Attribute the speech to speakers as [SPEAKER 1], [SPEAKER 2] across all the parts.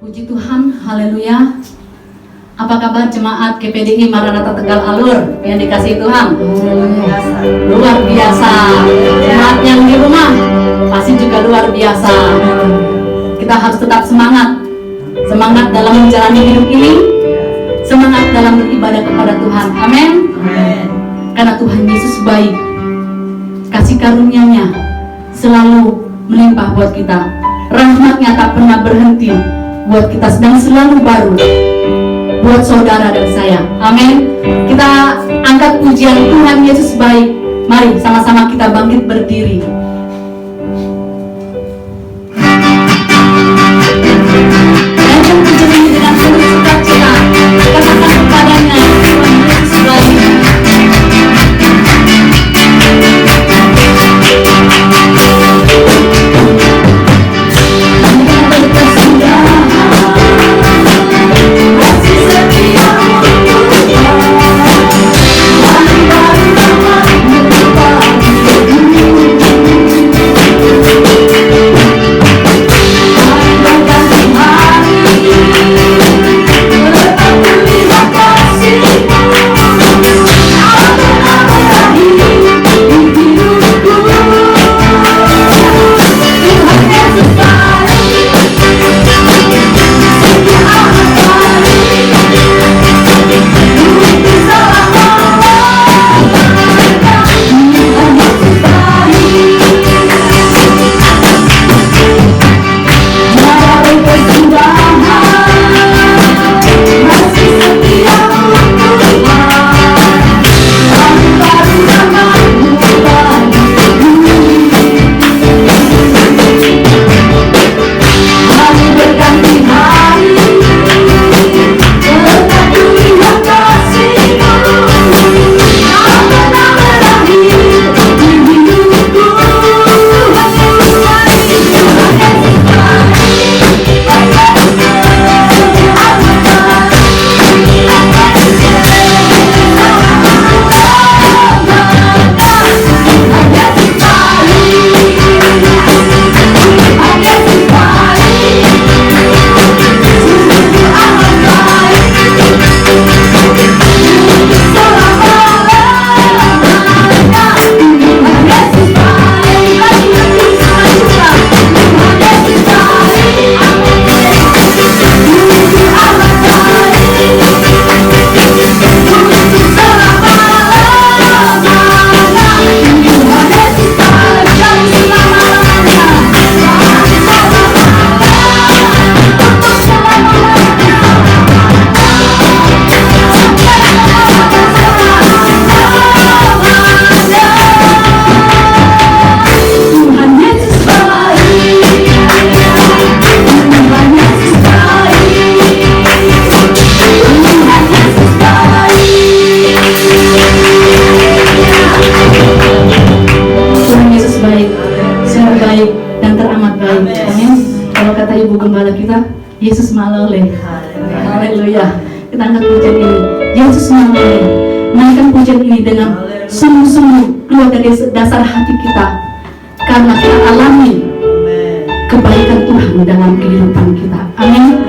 [SPEAKER 1] Puji Tuhan, haleluya. Apa kabar jemaat GPDI Maranatha Tegal Alur yang dikasihi Tuhan? Luar biasa. Jemaat yang di rumah pasti juga luar biasa. Kita harus tetap semangat. Semangat dalam menjalani hidup ini, semangat dalam beribadah kepada Tuhan. Amin. Karena Tuhan Yesus baik. Kasih karunia-Nya selalu melimpah buat kita. Rahmat-Nya tak pernah berhenti buat kita, sedang selalu baru buat saudara dan saya. Amin. Kita angkat pujian Tuhan Yesus baik. Mari sama-sama kita bangkit berdiri. Nyanyikan pujian ini dengan penuh sukacita. Katakan kepadanya, Tuhan Yesus baik. Yesus malole. Haleluya. Kita angkat pujian ini. Yesus malole. Naikkan pujian ini dengan sungguh-sungguh keluar dari dasar hati kita, karena kita alami kebaikan Tuhan dalam kehidupan kita. Amin.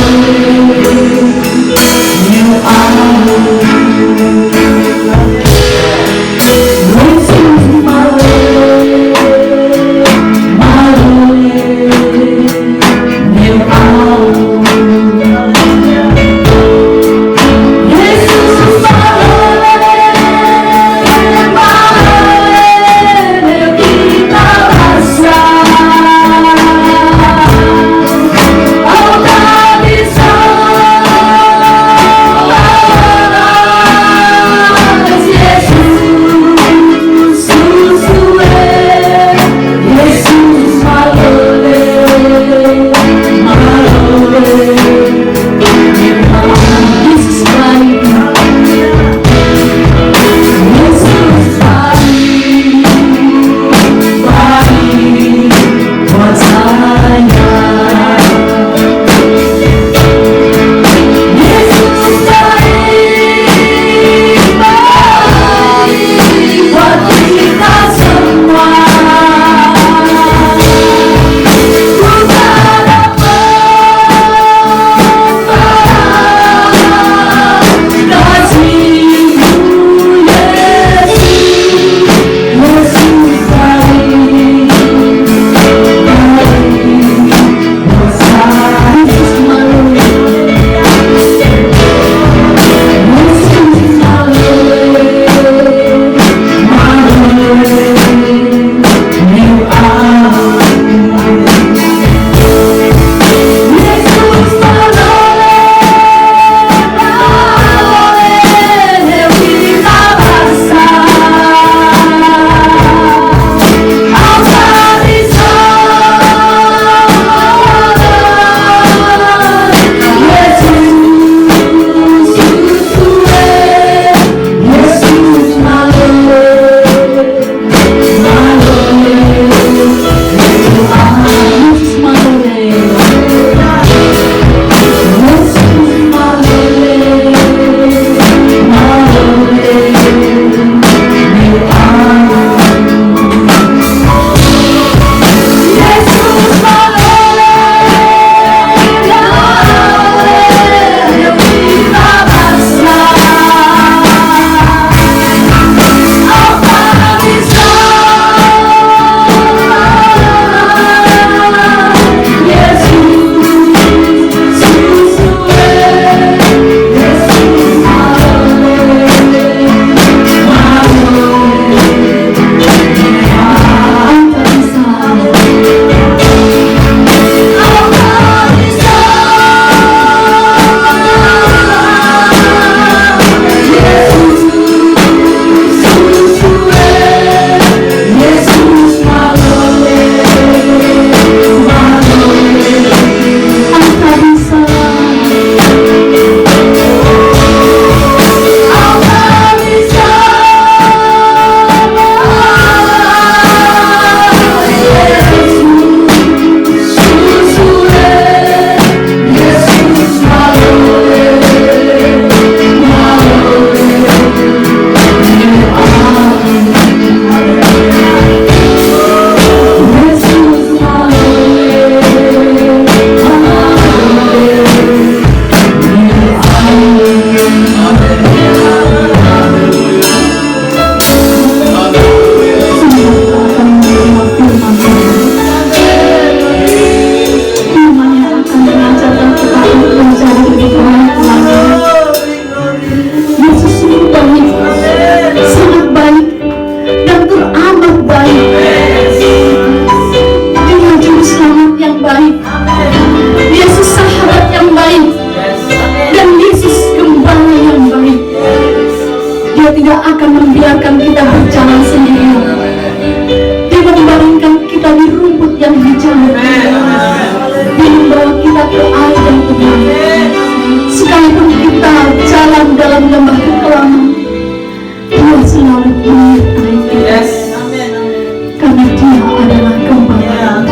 [SPEAKER 2] Hallelujah.
[SPEAKER 1] membiarkan kita berjalan sendiri. Dia membaringkan kita di rumput yang hijau. Dia membawa kita ke air yang tenang. Sekalipun kita jalan dalam lembah kekelaman, Dia selalu menyertai kita. Karena Dia adalah gembala.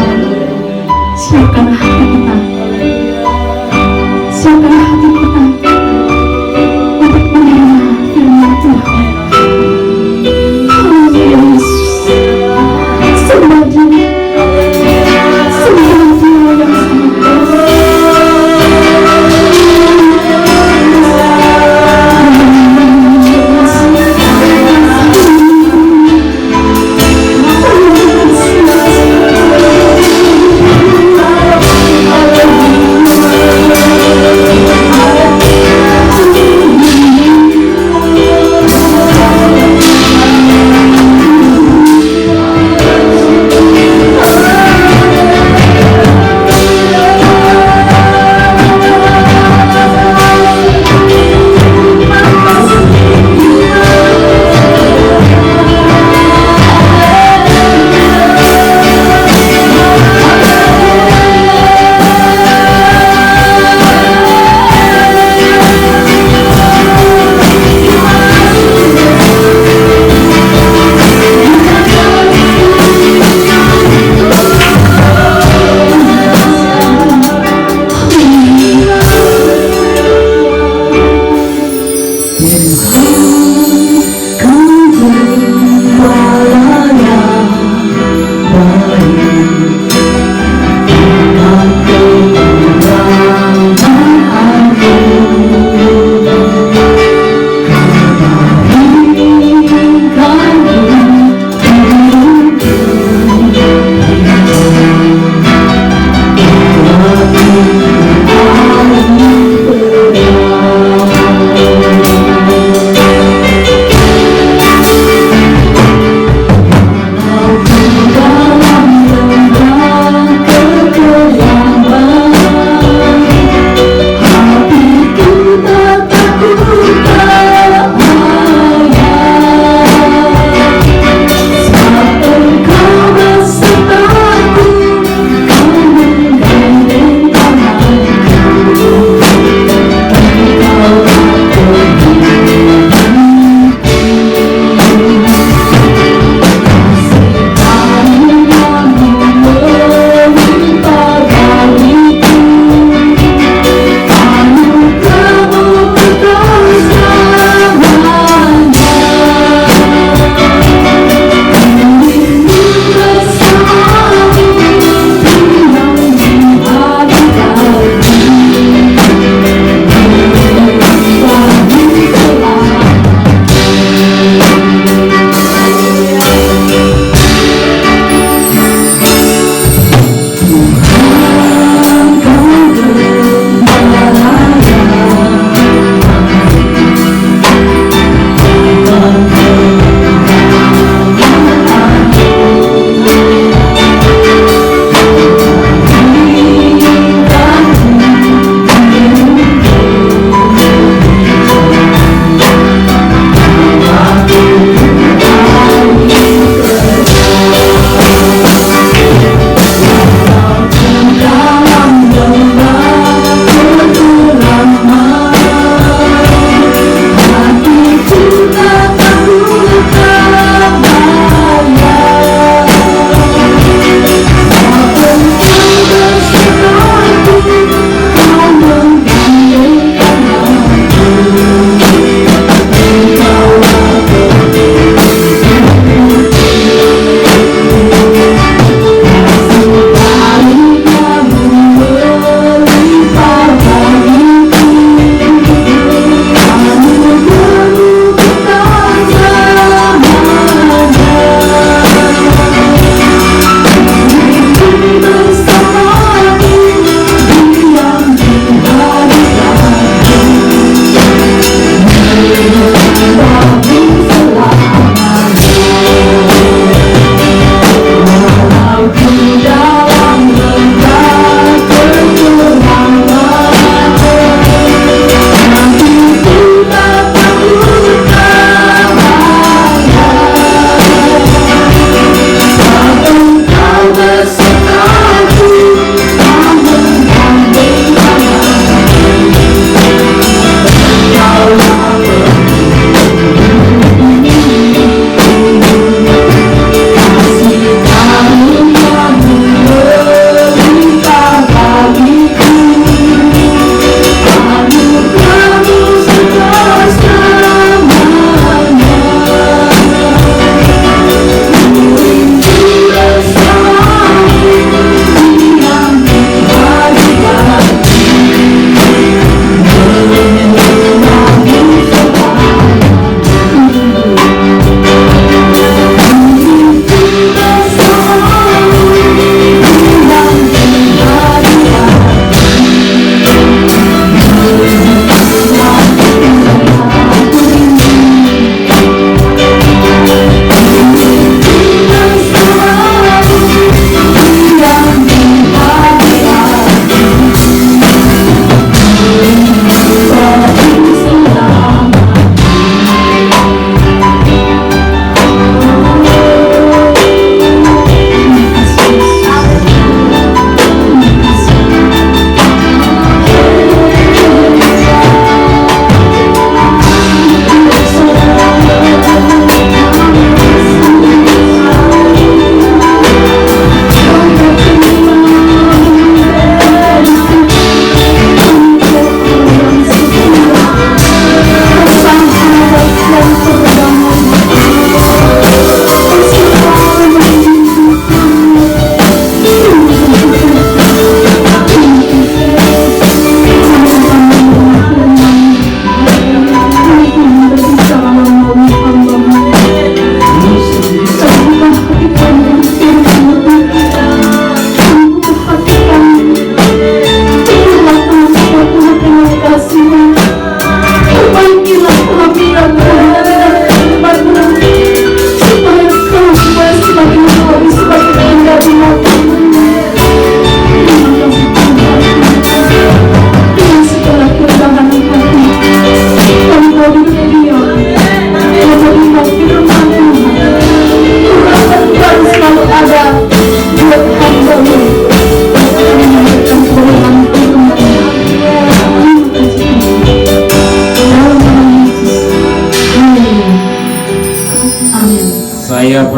[SPEAKER 1] Siapkan hati kita. Siapkan hati kita untuk menerima firman Tuhan. Haleluya Yesus. Sembah Dia. Sembah Dia yang sangat baik.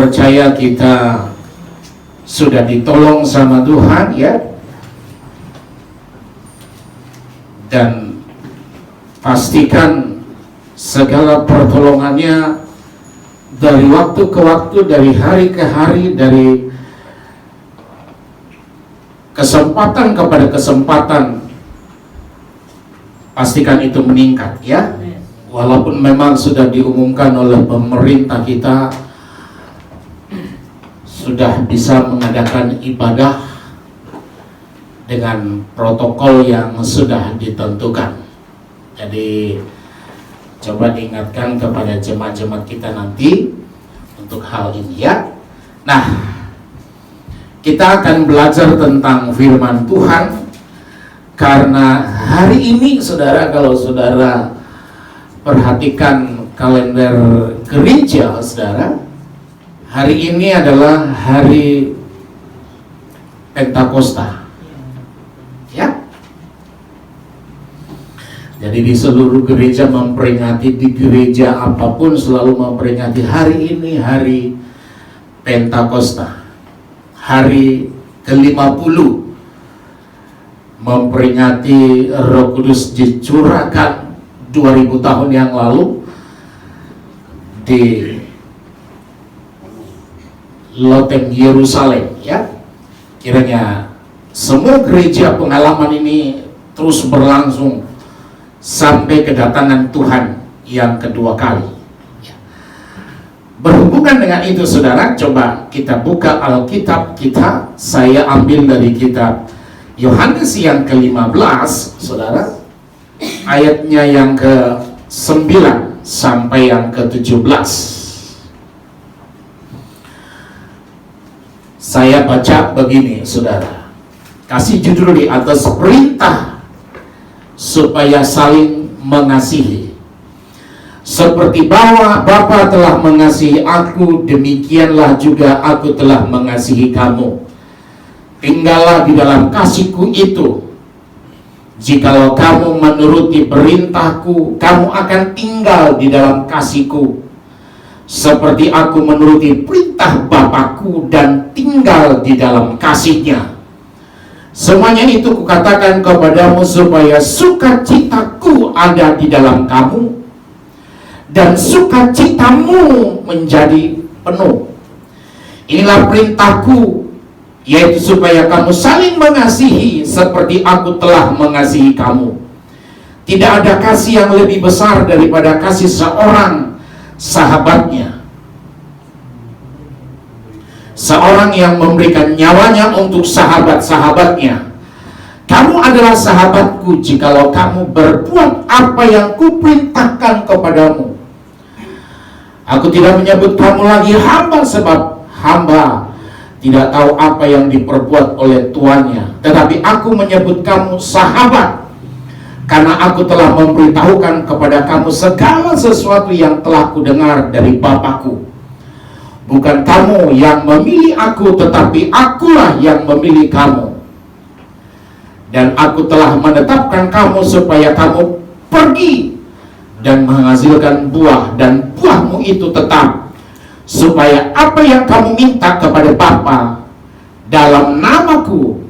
[SPEAKER 2] percaya kita sudah ditolong sama Tuhan ya, dan pastikan segala pertolongannya dari waktu ke waktu, dari hari ke hari, dari kesempatan kepada kesempatan, pastikan itu meningkat ya. Walaupun memang sudah diumumkan oleh pemerintah kita sudah bisa mengadakan ibadah dengan protokol yang sudah ditentukan. Jadi coba diingatkan kepada jemaat-jemaat kita nanti untuk hal ini ya. Nah, kita akan belajar tentang firman Tuhan, karena hari ini saudara, kalau saudara perhatikan kalender gereja saudara, hari ini adalah hari Pentakosta ya. Jadi di seluruh gereja memperingati, di gereja apapun selalu memperingati hari ini, hari Pentakosta, hari ke-50, memperingati Roh Kudus dicurahkan 2000 tahun yang lalu di loteng Yerusalem ya. Kiranya semua gereja pengalaman ini terus berlangsung sampai kedatangan Tuhan yang kedua kali ya. Berhubungan dengan itu saudara, coba kita buka Alkitab kita. Saya ambil dari kitab Yohanes yang ke-15 saudara, ayatnya yang ke-9 sampai yang ke-17. Saya baca begini saudara, kasih judul di atas, perintah supaya saling mengasihi. Seperti Bapa telah mengasihi aku, demikianlah juga aku telah mengasihi kamu. Tinggallah di dalam kasihku itu. Jikalau kamu menuruti perintahku, kamu akan tinggal di dalam kasihku, seperti aku menuruti perintah Bapakku dan tinggal di dalam kasihnya. Semuanya itu kukatakan kepadamu supaya sukacitaku ada di dalam kamu dan sukacitamu menjadi penuh. Inilah perintahku, yaitu supaya kamu saling mengasihi seperti aku telah mengasihi kamu. Tidak ada kasih yang lebih besar daripada kasih seorang sahabatnya. Seorang yang memberikan nyawanya untuk sahabat-sahabatnya. Kamu adalah sahabatku jikalau kamu berbuat apa yang kuperintahkan kepadamu. Aku tidak menyebut kamu lagi hamba, sebab hamba tidak tahu apa yang diperbuat oleh tuannya. Tetapi aku menyebut kamu sahabat, karena aku telah memberitahukan kepada kamu segala sesuatu yang telah kudengar dari Bapakku. Bukan kamu yang memilih aku, tetapi akulah yang memilih kamu. Dan aku telah menetapkan kamu supaya kamu pergi dan menghasilkan buah, dan buahmu itu tetap, supaya apa yang kamu minta kepada Bapa dalam namaku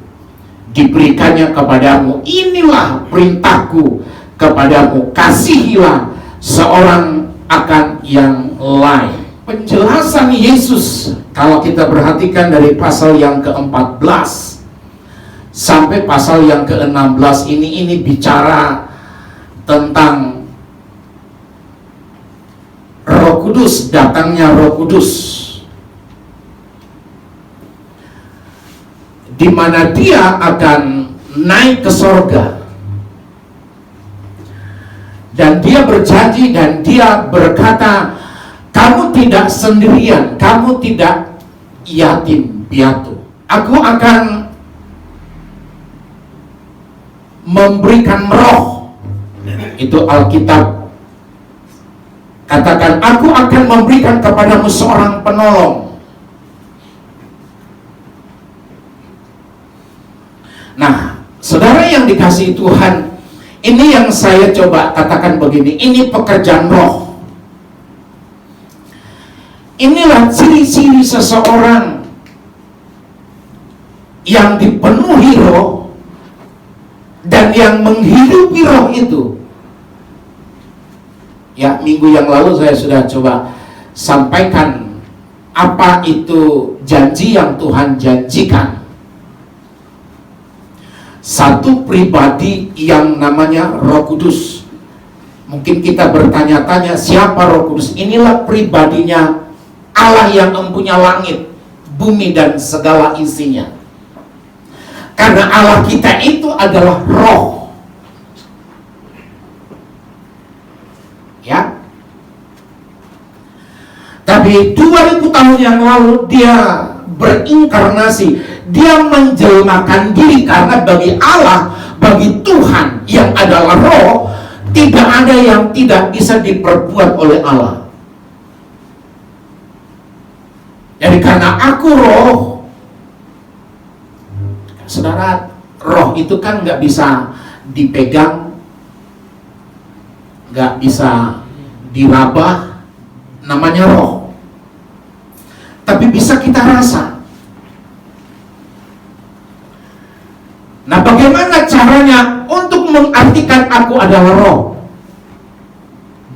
[SPEAKER 2] diberikannya kepadamu. Inilah perintahku kepadamu, kasihilah seorang akan yang lain. Penjelasan Yesus, kalau kita perhatikan dari pasal yang ke-14 sampai pasal yang ke-16 ini bicara tentang Roh Kudus, datangnya Roh Kudus, di mana dia akan naik ke sorga, dan dia berjanji dan dia berkata, kamu tidak sendirian, kamu tidak yatim piatu. Aku akan memberikan roh. Itu Alkitab katakan, aku akan memberikan kepadamu seorang penolong. Nah, saudara yang dikasihi Tuhan, ini yang saya coba katakan begini, ini pekerjaan roh. Inilah ciri-ciri seseorang yang dipenuhi roh dan yang menghidupi roh itu. Ya, minggu yang lalu saya sudah coba sampaikan apa itu janji yang Tuhan janjikan. Satu pribadi yang namanya Roh Kudus. Mungkin kita bertanya-tanya, siapa Roh Kudus? Inilah pribadinya Allah yang mempunyai langit, bumi, dan segala isinya. Karena Allah kita itu adalah roh. Ya. Tapi 2000 tahun yang lalu dia berinkarnasi, dia menjelmakan diri, karena bagi Allah, bagi Tuhan yang adalah roh, tidak ada yang tidak bisa diperbuat oleh Allah. Jadi karena aku roh, saudara, roh itu kan nggak bisa dipegang, nggak bisa diraba, namanya roh. Tapi bisa kita rasa. Nah, bagaimana caranya untuk mengartikan aku adalah roh?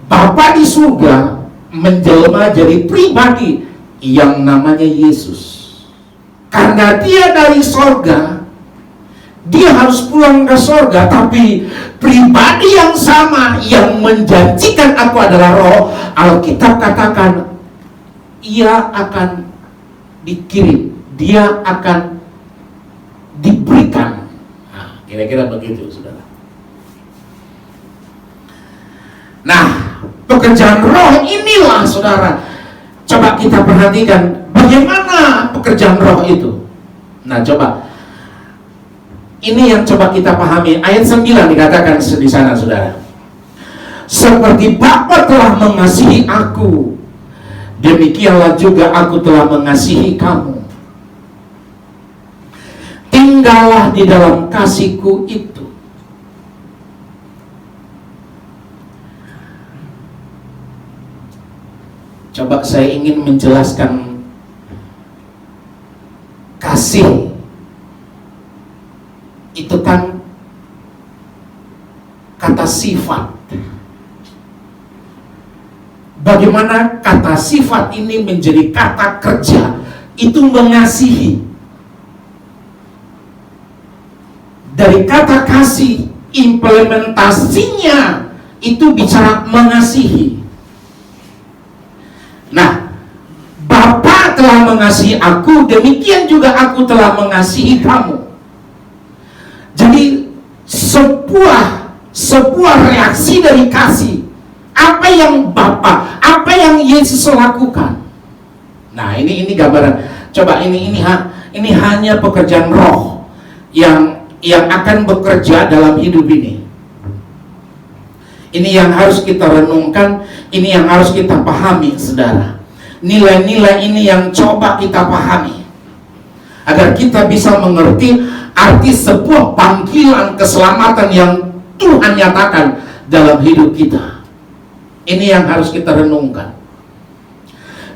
[SPEAKER 2] Bapa di surga menjelma jadi pribadi yang namanya Yesus. Karena dia dari sorga, dia harus pulang ke sorga, tapi pribadi yang sama yang menjanjikan aku adalah roh, Alkitab katakan ia akan dikirim, dia akan diberikan. Nah, kira-kira begitu, saudara. Nah, pekerjaan roh inilah, saudara. Coba kita perhatikan bagaimana pekerjaan roh itu. Nah, coba ini yang coba kita pahami. Ayat 9 dikatakan di sana, saudara. Seperti Bapa telah mengasihi aku, demikianlah juga aku telah mengasihi kamu. Tinggallah di dalam kasihku itu. Coba saya ingin menjelaskan kasih itu kan kata sifat. Bagaimana kata sifat ini menjadi kata kerja, itu mengasihi. Dari kata kasih, implementasinya itu bicara mengasihi. Nah, Bapa telah mengasihi aku, demikian juga aku telah mengasihi kamu. Jadi sebuah reaksi dari kasih. Apa yang Bapa, apa yang Yesus lakukan. Nah, ini gambaran. Coba ini hanya pekerjaan roh yang akan bekerja dalam hidup ini. Ini yang harus kita renungkan, ini yang harus kita pahami, saudara. Nilai-nilai ini yang coba kita pahami, agar kita bisa mengerti arti sebuah panggilan keselamatan yang Tuhan nyatakan dalam hidup kita. Ini yang harus kita renungkan,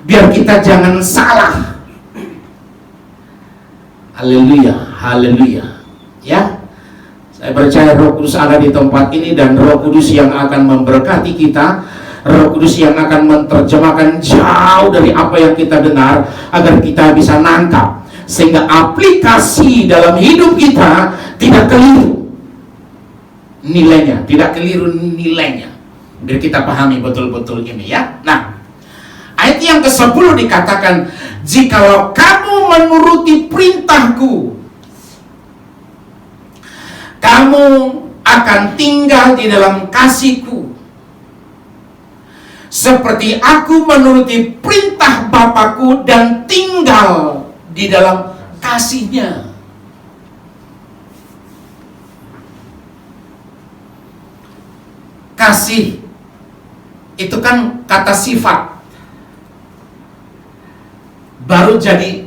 [SPEAKER 2] biar kita jangan salah. Haleluya, haleluya. Ya, saya percaya Roh Kudus ada di tempat ini, dan Roh Kudus yang akan memberkati kita, Roh Kudus yang akan menerjemahkan jauh dari apa yang kita dengar, agar kita bisa nangkap, sehingga aplikasi dalam hidup kita tidak keliru nilainya, biar kita pahami betul-betul ini, ya. Nah, ayat yang ke-10 dikatakan, jikalau kamu menuruti perintahku, kamu akan tinggal di dalam kasihku, seperti aku menuruti perintah Bapakku dan tinggal di dalam kasihnya. Kasih itu kan kata sifat, baru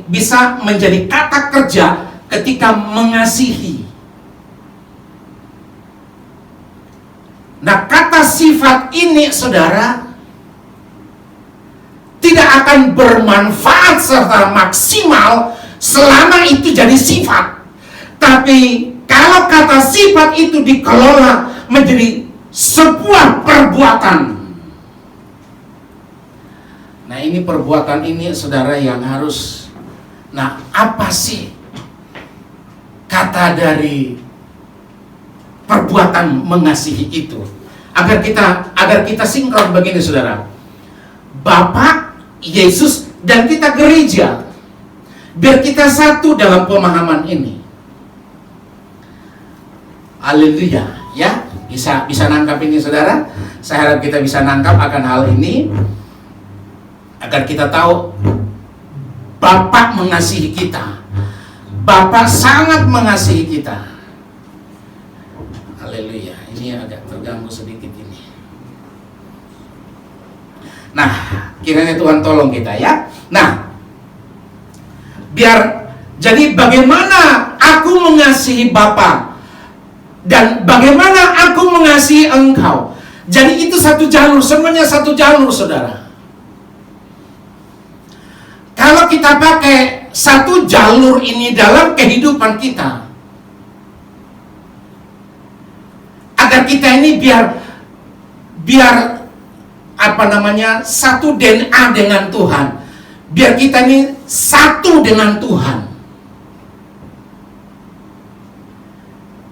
[SPEAKER 2] bisa menjadi kata kerja ketika mengasihi. Nah, kata sifat ini, saudara, tidak tidak akan bermanfaat serta maksimal selama itu jadi sifat. Tapi kalau kata sifat itu dikelola menjadi sebuah perbuatan. Nah, ini perbuatan ini saudara yang harus. Nah, apa sih kata dari perbuatan mengasihi itu? Agar kita sinkron begini saudara. Bapa, Yesus, dan kita gereja. Biar kita satu dalam pemahaman ini. Haleluya, ya. Bisa nangkap ini saudara. Saya harap kita bisa nangkap akan hal ini. Agar kita tahu Bapa mengasihi kita. Bapa sangat mengasihi kita. Haleluya. Ini agak terganggu sedikit ini. Nah, kiranya Tuhan tolong kita ya. Nah, jadi bagaimana aku mengasihi Bapa dan bagaimana aku mengasihi engkau. Jadi itu satu jalur, semuanya satu jalur saudara. Kalau kita pakai satu jalur ini dalam kehidupan kita, agar kita ini biar satu DNA dengan Tuhan, biar kita ini satu dengan Tuhan.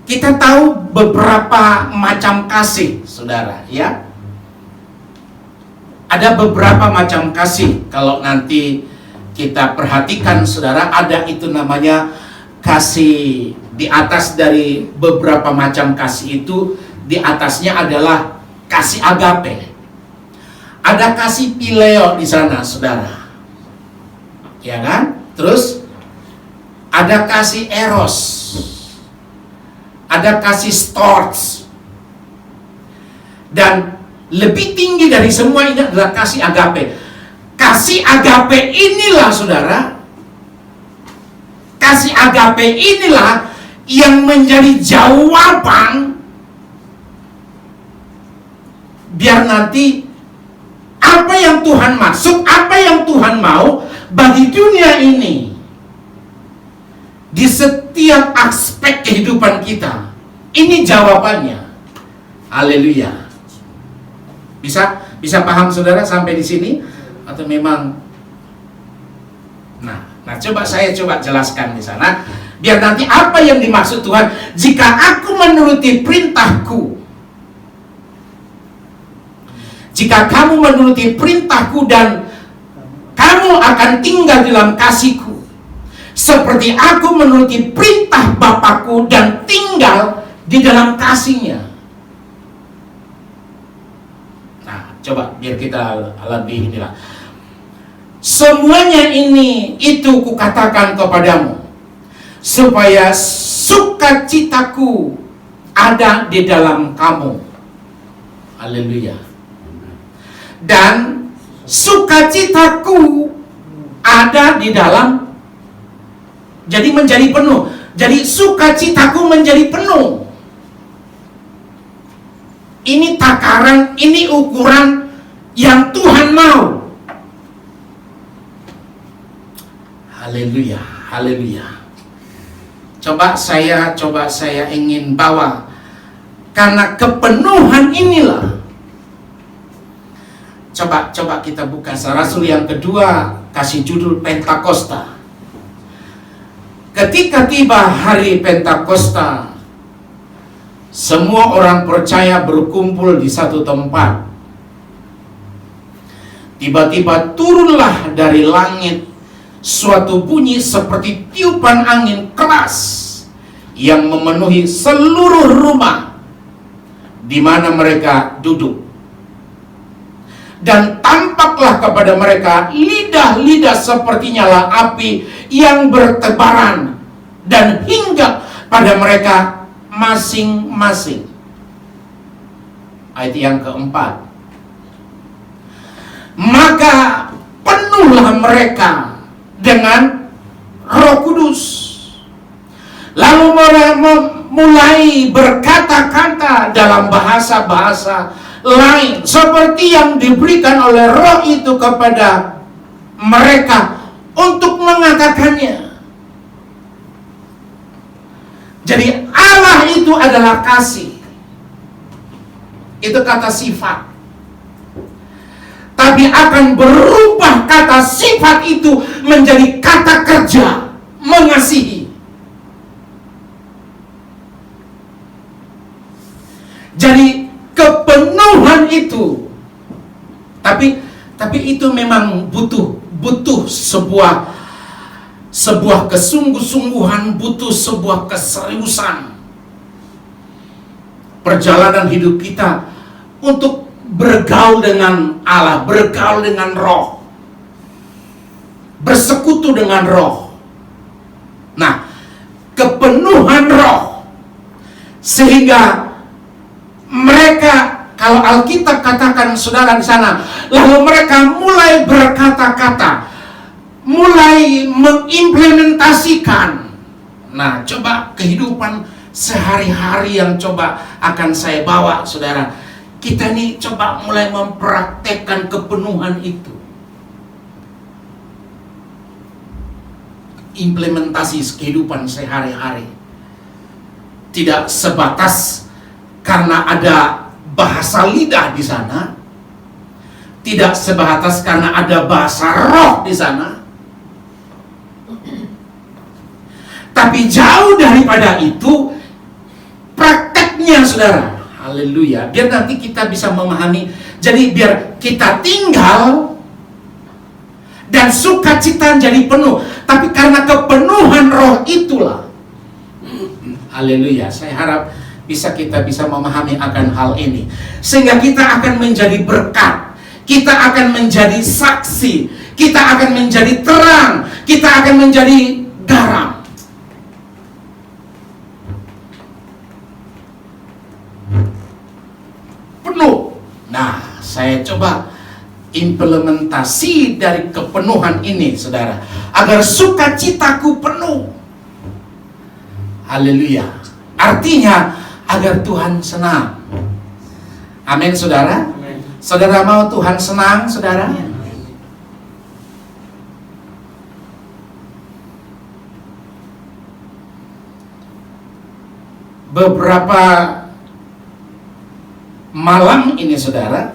[SPEAKER 2] Kita tahu beberapa macam kasih, saudara, ya. Ada beberapa macam kasih. Kalau nanti kita perhatikan, saudara, ada itu namanya kasih. Di atas dari beberapa macam kasih itu, di atasnya adalah kasih agape. Ada kasih phileo di sana, saudara. Ya kan? Terus ada kasih eros. Ada kasih storge. Dan lebih tinggi dari semua ini adalah kasih agape. Kasih agape inilah saudara, kasih agape inilah yang menjadi jawaban biar nanti apa yang Tuhan maksud, apa yang Tuhan mau bagi dunia ini di setiap aspek kehidupan kita. Ini jawabannya. Haleluya. Bisa paham saudara sampai di sini? Atau memang nah coba saya jelaskan di sana biar nanti apa yang dimaksud Tuhan. Jika aku menuruti perintahku, jika kamu menuruti perintahku dan kamu akan tinggal dalam kasihku, seperti aku menuruti perintah Bapakku dan tinggal di dalam kasihnya. Nah, coba biar kita lebih inilah. Semuanya ini itu kukatakan kepadamu, supaya sukacitaku ada di dalam kamu. Haleluya. Dan sukacitaku ada di dalam, jadi menjadi penuh. Jadi sukacitaku menjadi penuh. Ini takaran, ini ukuran yang Tuhan mau. Haleluya, haleluya. Coba saya ingin bawa, karena kepenuhan inilah. Coba kita buka Rasul yang kedua, kasih judul Pentakosta. Ketika tiba hari Pentakosta, semua orang percaya berkumpul di satu tempat. Tiba-tiba turunlah dari langit suatu bunyi seperti tiupan angin keras yang memenuhi seluruh rumah di mana mereka duduk. Dan tampaklah kepada mereka lidah-lidah seperti nyala api yang bertebaran dan hingga pada mereka masing-masing. Ayat yang keempat. Maka penuhlah mereka dengan Roh Kudus. Lalu mereka mulai berkata-kata dalam bahasa-bahasa lain seperti yang diberikan oleh Roh itu kepada mereka untuk mengatakannya. Jadi Allah itu adalah kasih. Itu kata sifat. Tapi akan berubah kata sifat itu menjadi kata kerja, mengasihi. Jadi kepenuhan itu, tapi itu memang butuh sebuah kesungguh-sungguhan, butuh sebuah keseriusan. Perjalanan hidup kita untuk bergaul dengan Allah, bergaul dengan Roh, bersekutu dengan Roh. Nah, kepenuhan Roh, sehingga mereka, kalau Alkitab katakan saudara di sana, lalu mereka mulai berkata-kata, mulai mengimplementasikan. Nah, coba kehidupan sehari-hari yang coba akan saya bawa, saudara. Kita nih coba mulai mempraktekkan kepenuhan itu. Implementasi kehidupan sehari-hari. Tidak sebatas karena ada bahasa lidah di sana. Tidak sebatas karena ada bahasa roh di sana. Tapi jauh daripada itu, prakteknya, saudara. Haleluya. Biar nanti kita bisa memahami. Jadi biar kita tinggal dan sukacita jadi penuh. Tapi karena kepenuhan Roh itulah. Haleluya. Saya harap kita bisa memahami akan hal ini. Sehingga kita akan menjadi berkat. Kita akan menjadi saksi. Kita akan menjadi terang. Kita akan menjadi garam. Penuh. Nah, saya coba implementasi dari kepenuhan ini, saudara, agar sukacitaku penuh. Haleluya. Artinya agar Tuhan senang. Amin, saudara. Amin. Saudara mau Tuhan senang, saudara? Beberapa malam ini, saudara,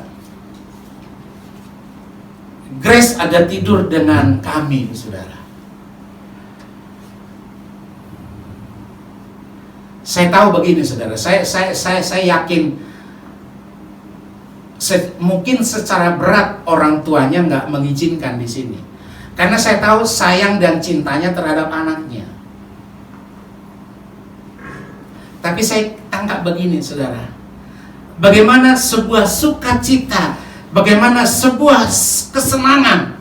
[SPEAKER 2] Grace ada tidur dengan kami, saudara. Saya tahu begini, saudara. Saya yakin mungkin secara berat orang tuanya nggak mengizinkan di sini, karena saya tahu sayang dan cintanya terhadap anaknya. Tapi saya tangkap begini, saudara. Bagaimana sebuah sukacita, bagaimana sebuah kesenangan.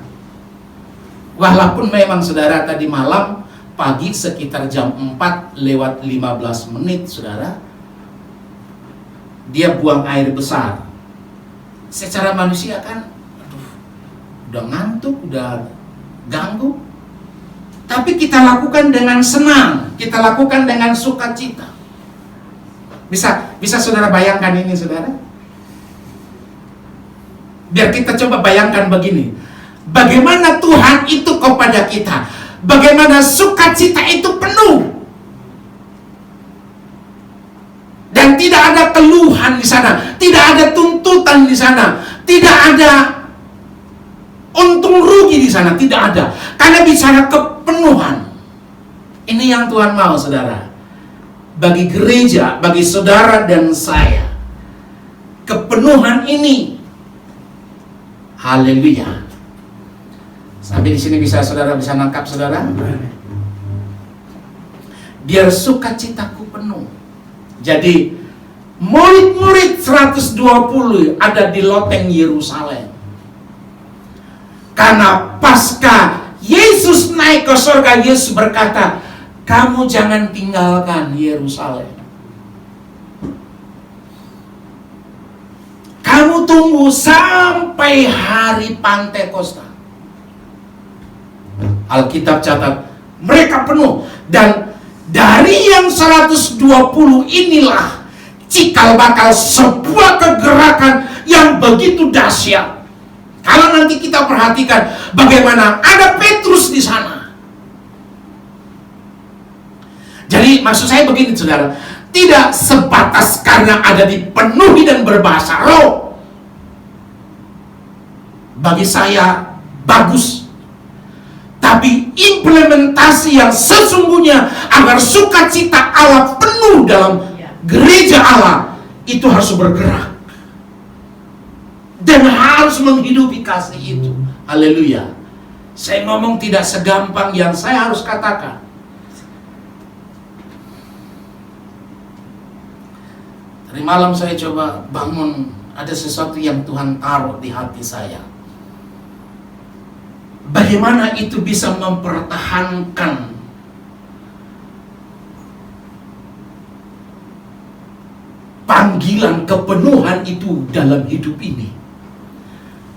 [SPEAKER 2] Walaupun memang, saudara, tadi malam, pagi sekitar jam 4:15, saudara, dia buang air besar. Secara manusia kan, udah ngantuk, udah ganggu. Tapi kita lakukan dengan senang, kita lakukan dengan sukacita. Bisa saudara bayangkan ini, saudara? Biar kita coba bayangkan begini. Bagaimana Tuhan itu kepada kita. Bagaimana sukacita itu penuh. Dan tidak ada keluhan di sana. Tidak ada tuntutan di sana. Tidak ada untung rugi di sana. Tidak ada. Karena bicara kepenuhan. Ini yang Tuhan mau, saudara. Bagi gereja, bagi saudara dan saya, kepenuhan ini, haleluya. Sampai di sini saudara bisa nangkap, saudara? Biar sukacitaku penuh. Jadi murid-murid 120 ada di loteng Yerusalem. Karena pasca Yesus naik ke surga, Yesus berkata, kamu jangan tinggalkan Yerusalem. Kamu tunggu sampai hari Pantekosta. Alkitab catat, mereka penuh. Dan dari yang 120 inilah cikal bakal sebuah kegerakan yang begitu dahsyat. Kalau nanti kita perhatikan bagaimana ada Petrus di sana. Jadi maksud saya begini saudara, tidak sebatas karena ada dipenuhi dan berbahasa roh. Bagi saya bagus. Tapi implementasi yang sesungguhnya agar sukacita Allah penuh dalam gereja Allah itu harus bergerak dan harus menghidupi kasih itu. Haleluya. Saya ngomong tidak segampang yang saya harus katakan. Tadi malam saya coba bangun, ada sesuatu yang Tuhan taruh di hati saya. Bagaimana itu bisa mempertahankan panggilan kepenuhan itu dalam hidup ini.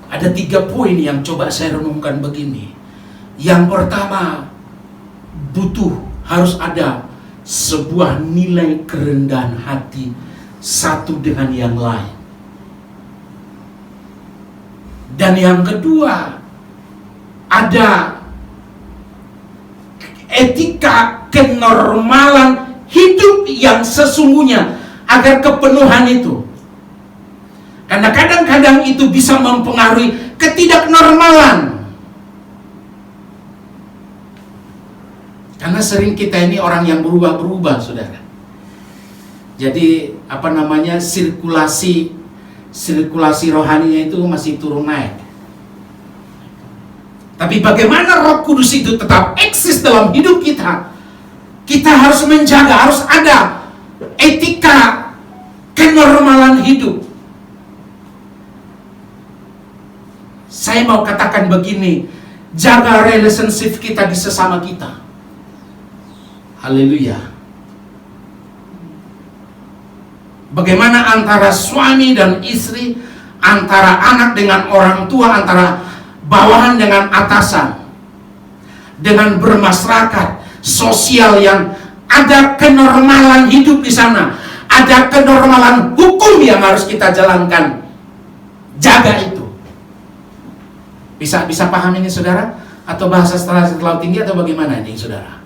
[SPEAKER 2] Ada 3 poin yang coba saya renungkan begini. Yang pertama, harus ada sebuah nilai kerendahan hati satu dengan yang lain. Dan yang kedua, ada etika kenormalan hidup yang sesungguhnya agar kepenuhan itu. Karena kadang-kadang itu bisa mempengaruhi ketidaknormalan. Karena sering kita ini orang yang berubah-berubah, saudara. Jadi sirkulasi rohaninya itu masih turun naik. Tapi bagaimana Roh Kudus itu tetap eksis dalam hidup kita? Kita harus menjaga, harus ada etika kenormalan hidup. Saya mau katakan begini, jaga relationship kita di sesama kita. Haleluya. Bagaimana antara suami dan istri, antara anak dengan orang tua, antara bawahan dengan atasan, dengan bermasyarakat sosial yang ada kenormalan hidup di sana, ada kenormalan hukum yang harus kita jalankan. Jaga itu. Bisa paham ini saudara? Atau bahasa terlalu tinggi atau bagaimana ini saudara?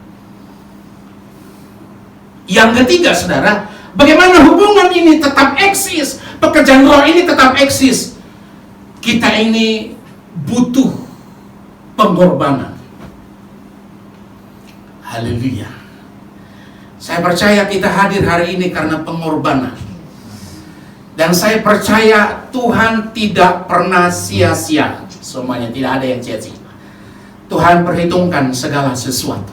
[SPEAKER 2] Yang ketiga saudara, bagaimana hubungan ini tetap eksis, pekerjaan roh ini tetap eksis. Kita ini butuh pengorbanan. Haleluya. Saya percaya kita hadir hari ini karena pengorbanan. Dan saya percaya Tuhan tidak pernah sia-sia. Semuanya tidak ada yang sia-sia. Tuhan perhitungkan segala sesuatu.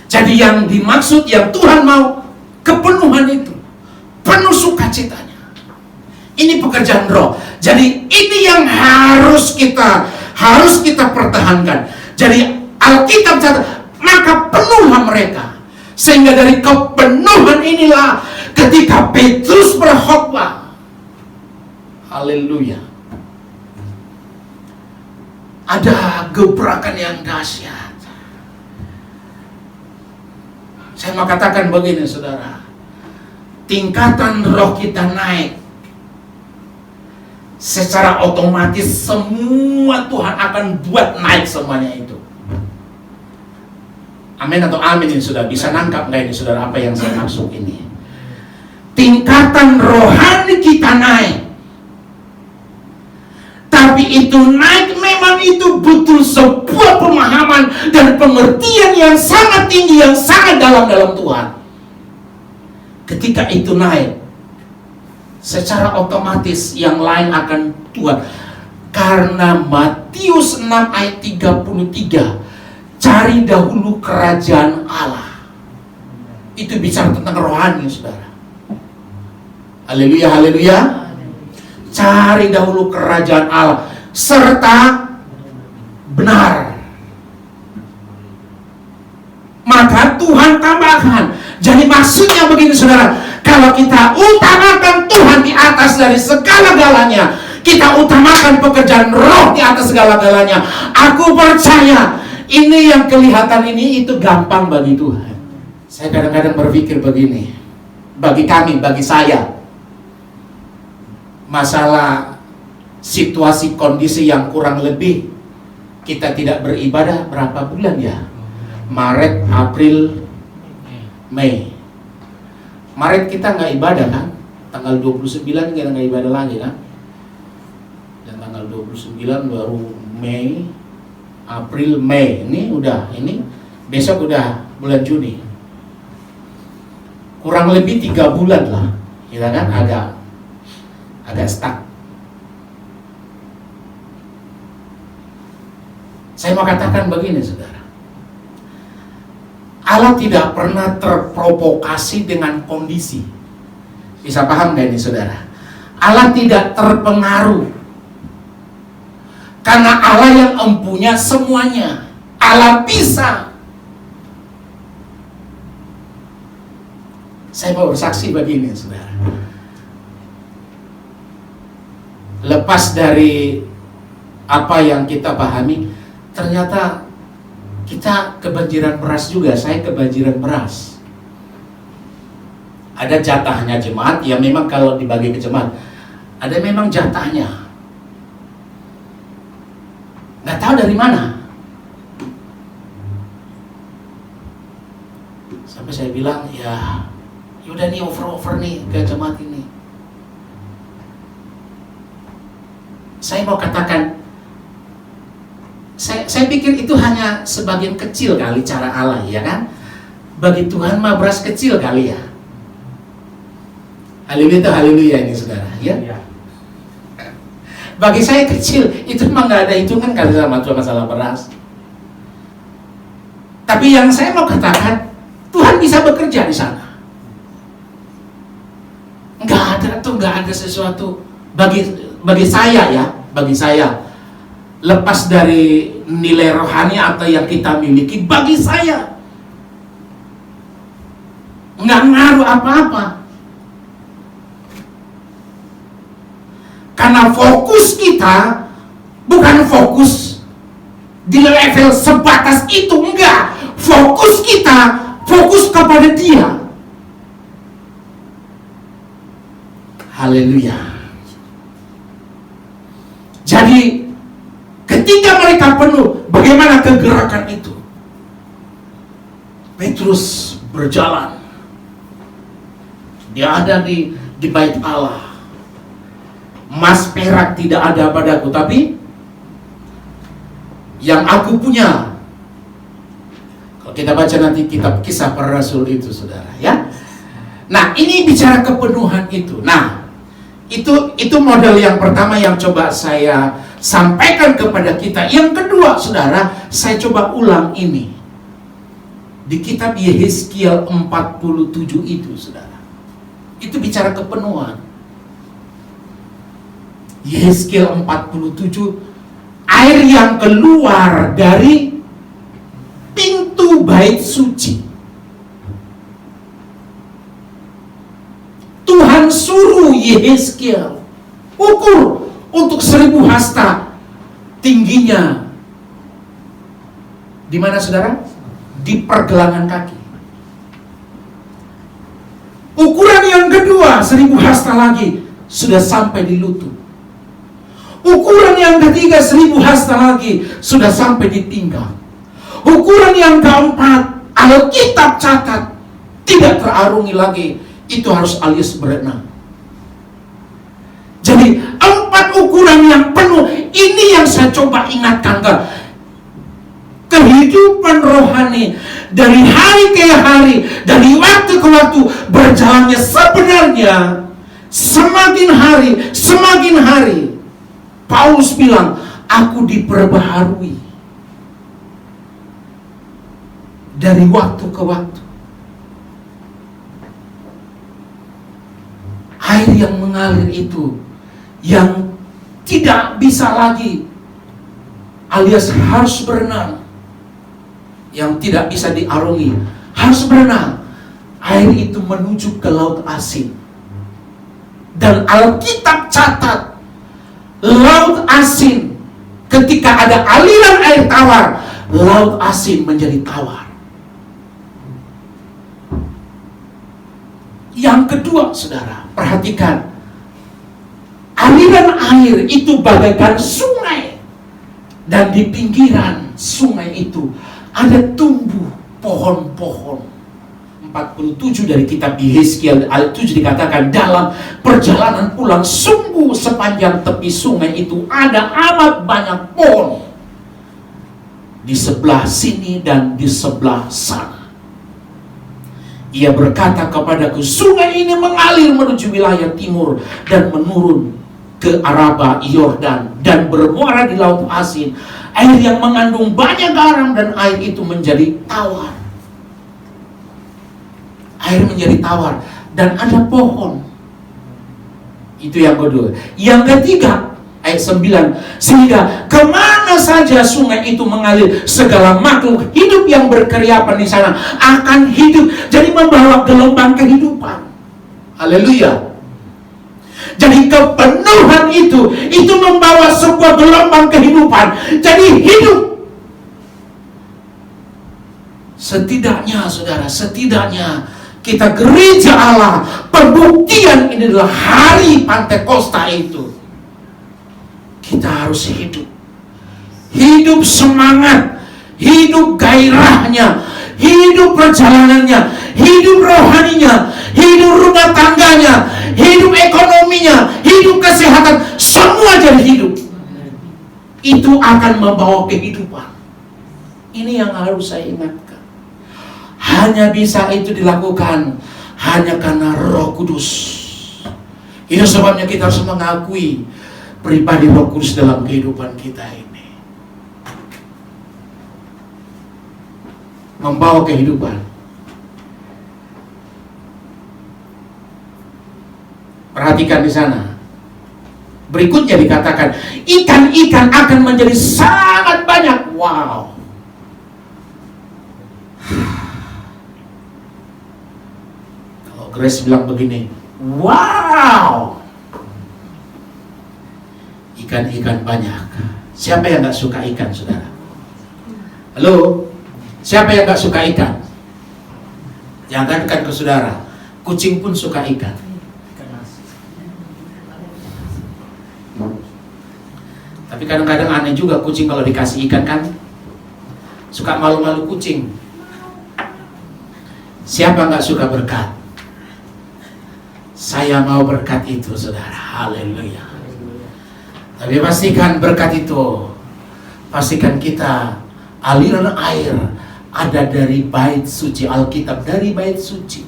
[SPEAKER 2] Jadi yang dimaksud, yang Tuhan mau, kepenuhan itu, penuh sukacitanya. Ini pekerjaan roh. Jadi ini yang harus kita pertahankan. Jadi Alkitab catat, maka penuhlah mereka. Sehingga dari kepenuhan inilah ketika Petrus berkhotbah. Haleluya. Ada gebrakan yang dahsyat. Saya mau katakan begini saudara, tingkatan roh kita naik, secara otomatis semua Tuhan akan buat naik semuanya itu. Amin atau amin ini sudah bisa nangkap nggak ini saudara apa yang saya maksud ini? Tingkatan rohani kita naik. Tapi itu naik memang itu butuh sebuah pemahaman dan pengertian yang sangat tinggi, yang sangat dalam Tuhan. Ketika itu naik, secara otomatis yang lain akan Tuhan. Karena Matius 6 ayat 33, cari dahulu kerajaan Allah. Itu bicara tentang rohani saudara. Haleluya, haleluya. Cari dahulu kerajaan Allah serta benar, maka Tuhan tambahkan. Jadi maksudnya begini saudara, kalau kita utamakan Tuhan di atas dari segala-galanya, kita utamakan pekerjaan roh di atas segala-galanya, aku percaya ini yang kelihatan ini itu gampang bagi Tuhan. Saya kadang-kadang berpikir begini, bagi kami, bagi saya, masalah situasi kondisi yang kurang lebih kita tidak beribadah berapa bulan ya? Maret, April, Mei. Maret kita nggak ibadah kan? Tanggal 29 kita nggak ibadah lagi kan? Dan tanggal 29 baru Mei, April, Mei. Ini udah, ini besok udah bulan Juni. Kurang lebih 3 bulan lah, kita kan agak stuck. Saya mau katakan begini, saudara. Allah tidak pernah terprovokasi dengan kondisi. Bisa paham gak ini, saudara? Allah tidak terpengaruh. Karena Allah yang empunya semuanya. Allah bisa. Saya mau bersaksi begini, saudara. Lepas dari apa yang kita pahami, ternyata kita kebanjiran beras juga. Saya kebanjiran beras. Ada jatahnya jemaat, ya memang kalau dibagi ke jemaat, ada memang jatahnya. Nggak tahu dari mana. Sampai saya bilang, ya udah nih over nih ke jemaat ini. Saya mau katakan, saya pikir itu hanya sebagian kecil kali cara Allah, ya kan? Bagi Tuhan mah beras kecil kali ya. Haleluya ini, saudara, ya. Bagi saya kecil, itu mah nggak ada hitungan kali sama masalah beras. Tapi yang saya mau katakan, Tuhan bisa bekerja di sana. Nggak ada sesuatu bagi saya ya, bagi saya. Lepas dari nilai rohani atau yang kita miliki, bagi saya nggak ngaruh apa-apa. Karena fokus kita bukan fokus di level sebatas itu, enggak. Fokus kita fokus kepada Dia. Haleluya. Jadi ketika mereka penuh, bagaimana kegerakan itu? Petrus berjalan. Dia ada di bait Allah. Emas perak tidak ada padaku, tapi yang aku punya. Kalau kita baca nanti kitab Kisah Para Rasul itu, saudara, ya. Nah, ini bicara kepenuhan itu. Nah, itu model yang pertama yang coba saya sampaikan kepada kita. Yang kedua, saudara, saya coba ulang ini di kitab Yehezkiel 47 itu, saudara. Itu bicara kepenuhan. Yehezkiel 47, air yang keluar dari pintu bait suci. Tuhan suruh Yehezkiel ukur untuk 1000 hasta tingginya. Di mana, saudara? Di pergelangan kaki. Ukuran yang kedua 1000 hasta lagi sudah sampai di lutut. Ukuran yang ketiga 1000 hasta lagi sudah sampai di pinggang. Ukuran yang keempat, Alkitab catat, tidak terarungi lagi, itu harus alias berenang. Jadi 4 ukuran yang penuh. Ini yang saya coba ingatkan ke kehidupan rohani dari hari ke hari, dari waktu ke waktu berjalannya sebenarnya semakin hari. Paulus bilang, aku diperbaharui dari waktu ke waktu. Air yang mengalir itu, yang tidak bisa lagi alias harus berenang, yang tidak bisa diarungi harus berenang. Air itu menuju ke laut asin. Dan Alkitab catat, laut asin, ketika ada aliran air tawar, laut asin menjadi tawar. Yang kedua, saudara, perhatikan, aliran air itu bagaikan sungai. Dan di pinggiran sungai itu ada tumbuh pohon-pohon. 47 dari kitab Yehezkiel ayat 7 dikatakan, dalam perjalanan pulang sungguh sepanjang tepi sungai itu ada amat banyak pohon di sebelah sini dan di sebelah sana. Ia berkata kepadaku, sungai ini mengalir menuju wilayah timur dan menurun ke Araba Yordan dan bermuara di Laut Asin, air yang mengandung banyak garam, dan air itu menjadi tawar. Air menjadi tawar dan ada pohon. Itu yang kedua. Yang ketiga, ayat 9, sehingga kemana saja sungai itu mengalir, segala makhluk hidup yang berkeriapan di sana akan hidup. Jadi membawa gelombang kehidupan. Haleluya. Jadi kepenuhan itu membawa sebuah gelombang kehidupan. Jadi hidup. Setidaknya saudara, setidaknya kita gereja Allah, pembuktian ini adalah hari Pantekosta itu. Kita harus hidup. Hidup semangat, hidup gairahnya, hidup perjalanannya, hidup rohaninya, hidup rumah tangganya, hidup ekonominya, hidup kesehatan, semua jadi hidup. Itu akan membawa kehidupan. Ini yang harus saya ingatkan. Hanya bisa itu dilakukan hanya karena Roh Kudus. Itu sebabnya kita harus mengakui pribadi Roh Kudus dalam kehidupan kita ini. Membawa kehidupan. Perhatikan di sana. Berikutnya dikatakan, ikan-ikan akan menjadi sangat banyak. Wow. Grace bilang begini, wow, ikan-ikan banyak. Siapa yang gak suka ikan, saudara? Halo? Siapa yang gak suka ikan? Jangankan ke saudara, kucing pun suka ikan. Tapi kadang-kadang aneh juga kucing kalau dikasih ikan kan suka malu-malu kucing. Siapa gak suka berkat? Saya mau berkat itu, saudara. Haleluya. Tapi pastikan berkat itu, pastikan kita aliran air ada dari bait suci. Alkitab dari bait suci.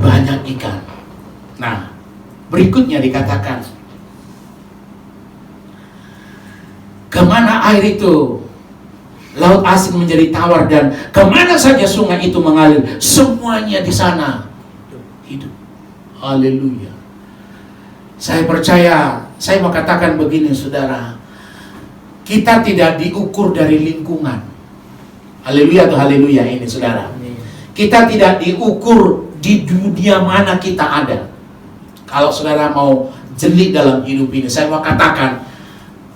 [SPEAKER 2] Banyak ikan. Nah, berikutnya dikatakan, kemana air itu? Laut Asin menjadi tawar, dan kemana saja sungai itu mengalir, semuanya di sana hidup. Haleluya. Saya percaya, saya mau katakan begini, saudara, kita tidak diukur dari lingkungan. Haleluya atau haleluya ini, saudara. Kita tidak diukur di dunia mana kita ada. Kalau saudara mau jeli dalam hidup ini, saya mau katakan,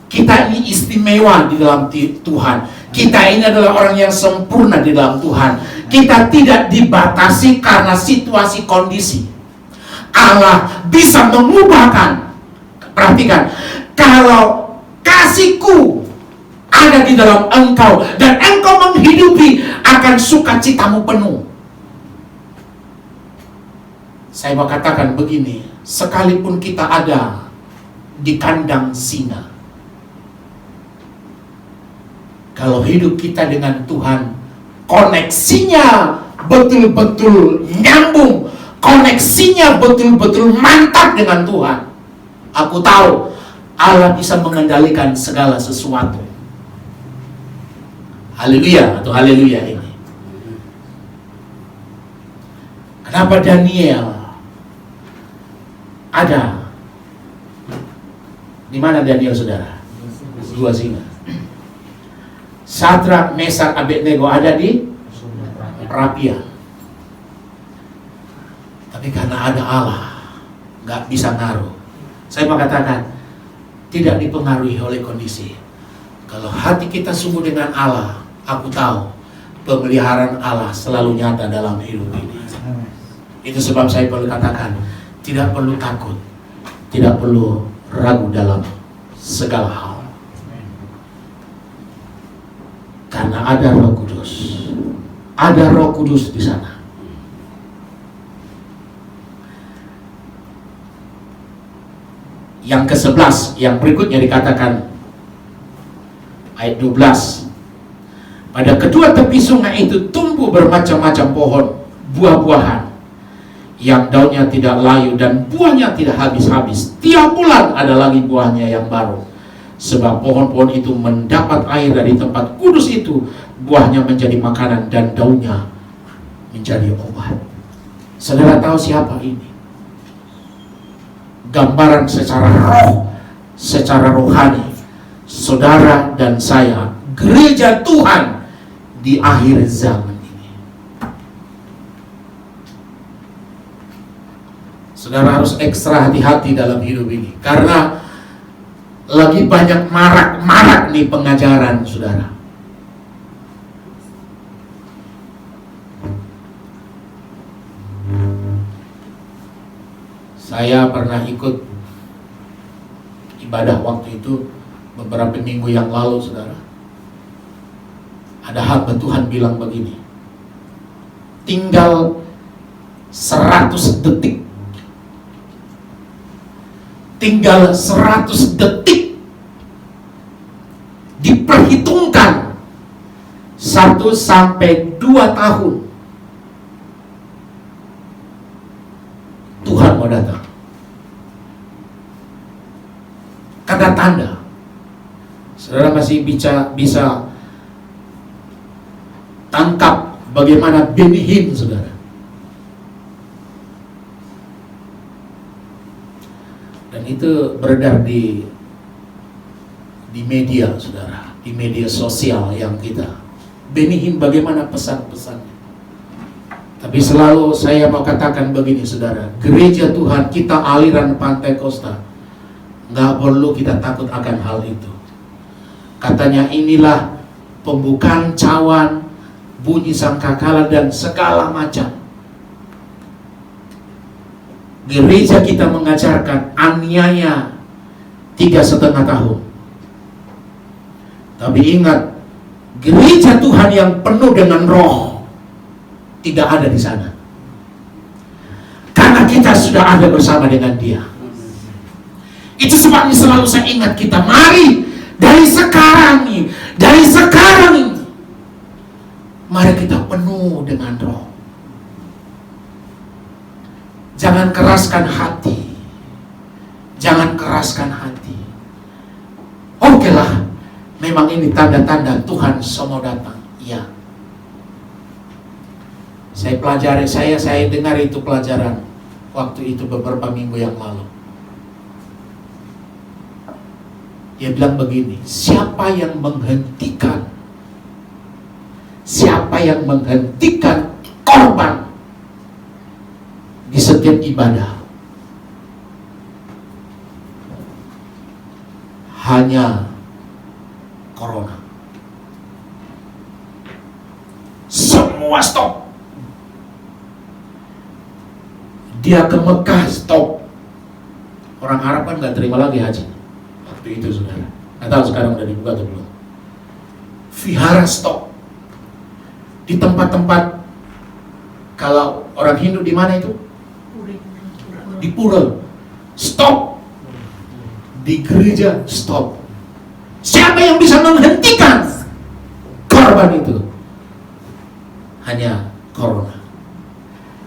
[SPEAKER 2] kita ini istimewa di dalam Tuhan. Kita ini adalah orang yang sempurna di dalam Tuhan. Kita tidak dibatasi karena situasi kondisi. Allah bisa mengubahkan. Perhatikan, kalau kasihku ada di dalam engkau dan engkau menghidupi, akan sukacitamu penuh. Saya mau katakan begini, sekalipun kita ada di kandang singa, kalau hidup kita dengan Tuhan, koneksinya betul-betul nyambung, koneksinya betul-betul mantap dengan Tuhan. Aku tahu Allah bisa mengendalikan segala sesuatu. Haleluya atau haleluya ini. Kenapa Daniel ada? Di mana Daniel, saudara? Dua singa. Sadrak, Mesak, Abednego ada di Rapia. Tapi karena ada Allah, gak bisa ngaruh. Saya mau katakan, tidak dipengaruhi oleh kondisi. Kalau hati kita sungguh dengan Allah, aku tahu pemeliharaan Allah selalu nyata dalam hidup ini. Itu sebab saya perlu katakan, tidak perlu takut, tidak perlu ragu dalam segala hal. Karena ada Roh Kudus. Ada Roh Kudus di sana. Yang ke-11, yang berikutnya dikatakan ayat 12. Pada kedua tepi sungai itu tumbuh bermacam-macam pohon buah-buahan yang daunnya tidak layu dan buahnya tidak habis-habis. Tiap bulan ada lagi buahnya yang baru. Sebab pohon-pohon itu mendapat air dari tempat kudus itu, buahnya menjadi makanan dan daunnya menjadi obat. Saudara tahu siapa ini? Gambaran secara roh, secara rohani. Saudara dan saya, gereja Tuhan di akhir zaman ini. Saudara harus ekstra hati-hati dalam hidup ini, karena lagi banyak marak nih pengajaran, saudara. Saya pernah ikut ibadah waktu itu beberapa minggu yang lalu, saudara. Ada hamba Tuhan bilang begini, tinggal 100 detik. Tinggal 100 detik diperhitungkan 1 sampai 2 tahun Tuhan mau datang. Tanda-tanda. Saudara masih bisa tangkap bagaimana Benny Hinn, saudara. Dan itu beredar di media, saudara, di media sosial yang kita. Benny Hinn bagaimana pesan-pesannya. Tapi selalu saya mau katakan begini, saudara, gereja Tuhan kita aliran Pantai Kosta, nggak perlu kita takut akan hal itu. Katanya inilah pembukaan cawan, bunyi sangkakala dan segala macam. Gereja kita mengajarkan aniaya 3,5 tahun. Tapi ingat, gereja Tuhan yang penuh dengan roh tidak ada di sana. Karena kita sudah ada bersama dengan Dia. Itu sebabnya selalu saya ingat kita, mari dari sekarang ini, mari kita penuh dengan roh. Jangan keraskan hati. Jangan keraskan hati. Oke lah, memang ini tanda-tanda Tuhan semua datang. Ya. Saya pelajari, saya dengar itu pelajaran waktu itu beberapa minggu yang lalu. Dia bilang begini, siapa yang menghentikan korban di setiap ibadah? Hanya corona. Semua stop. Dia ke Mekah stop. Orang Arab kan gak terima lagi haji waktu itu, saudara. Nggak tahu sekarang udah dibuka atau belum. Vihara stop. Di tempat-tempat, kalau orang Hindu di mana itu? Di pura. Stop. Di gereja stop. Siapa yang bisa menghentikan korban itu? Hanya corona.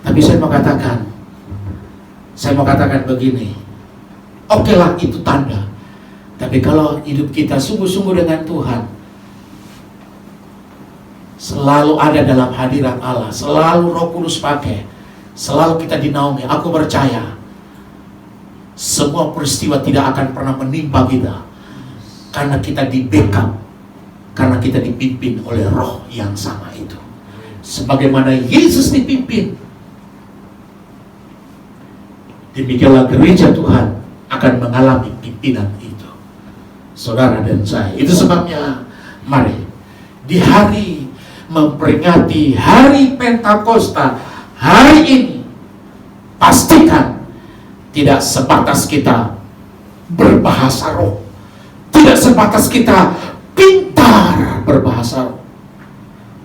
[SPEAKER 2] Tapi saya mau katakan begini, oke lah itu tanda. Tapi kalau hidup kita sungguh-sungguh dengan Tuhan, selalu ada dalam hadirat Allah, selalu Roh Kudus pakai, selalu kita dinaungi. Aku percaya semua peristiwa tidak akan pernah menimpa kita, karena kita di backup, karena kita dipimpin oleh Roh yang sama itu. Sebagaimana Yesus dipimpin, demikianlah gereja Tuhan akan mengalami pimpinan itu, saudara dan saya. Itu sebabnya mari di hari memperingati hari Pentakosta hari ini, pastikan tidak sebatas kita berbahasa roh. Tidak sebatas kita pintar berbahasa roh,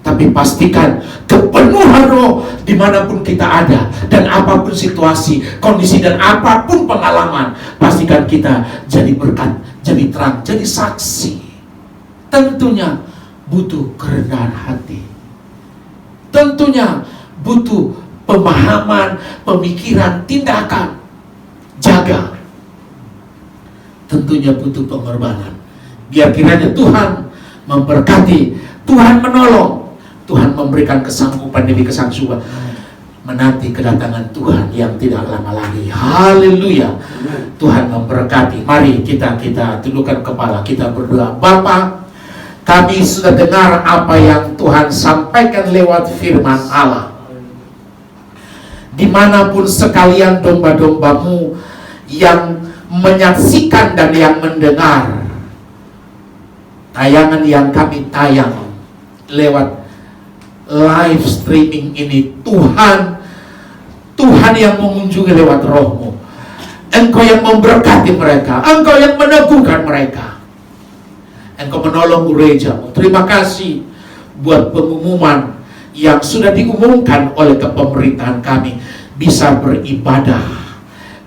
[SPEAKER 2] tapi pastikan kepenuhan roh dimanapun kita ada, dan apapun situasi, kondisi, dan apapun pengalaman, pastikan kita jadi berkat, jadi terang, jadi saksi. Tentunya butuh kerendahan hati, tentunya butuh pemahaman, pemikiran, tindakan, jaga. Tentunya butuh pengorbanan. Biar kiranya Tuhan memberkati, Tuhan menolong, Tuhan memberikan kesanggupan demi kesanggupan menanti kedatangan Tuhan yang tidak lama lagi. Haleluya. Tuhan memberkati. Mari kita tundukkan kepala, kita berdoa. Bapa, kami sudah dengar apa yang Tuhan sampaikan lewat firman Allah. Dimanapun sekalian domba-dombamu yang menyaksikan dan yang mendengar tayangan yang kami tayang lewat live streaming ini, Tuhan yang mengunjungi lewat roh-Mu. Engkau yang memberkati mereka, Engkau yang meneguhkan mereka, Engkau menolong gereja-Mu. Terima kasih buat pengumuman yang sudah diumumkan oleh kepemerintahan kami, bisa beribadah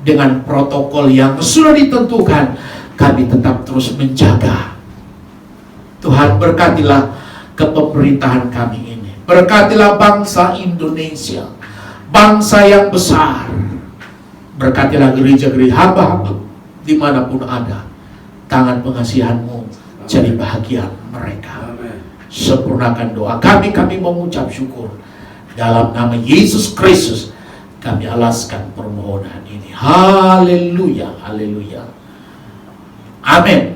[SPEAKER 2] dengan protokol yang sudah ditentukan. Kami tetap terus menjaga. Tuhan, berkatilah kepemerintahan kami ini, berkatilah bangsa Indonesia, bangsa yang besar. Berkatilah gereja-gereja hamba-hamba dimanapun ada. Tangan pengasihan-Mu jadi bahagia mereka. Sempurnakan doa kami mengucap syukur. Dalam nama Yesus Kristus kami alaskan permohonan ini. Haleluya, haleluya. Amin.